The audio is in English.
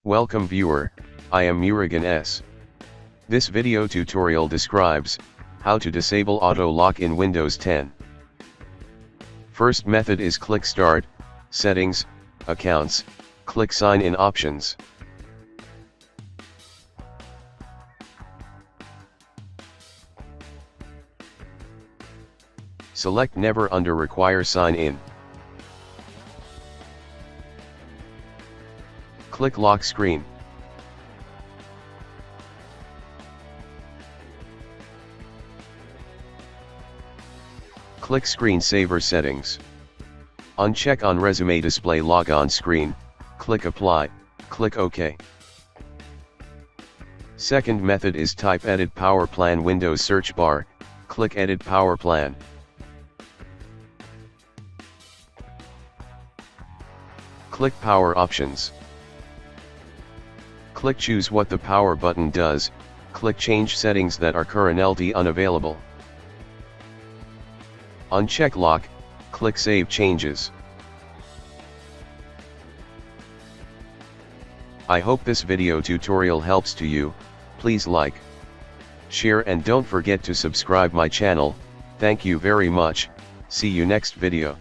Welcome viewer, I am Murugan S. This video tutorial describes how to disable auto lock in Windows 10. First method is click Start, Settings, Accounts, click Sign in Options. Select Never under Require Sign In. Click Lock Screen. Click Screensaver Settings. Uncheck on Resume Display Logon Screen, click Apply, click OK. Second method is type Edit Power Plan Windows search bar, click Edit Power Plan. Click Power Options. Click Choose what the power button does, click Change settings that are currently unavailable. Uncheck Lock, click Save Changes. I hope this video tutorial helps to you. Please like, share and don't forget to subscribe my channel. Thank you very much. See you next video.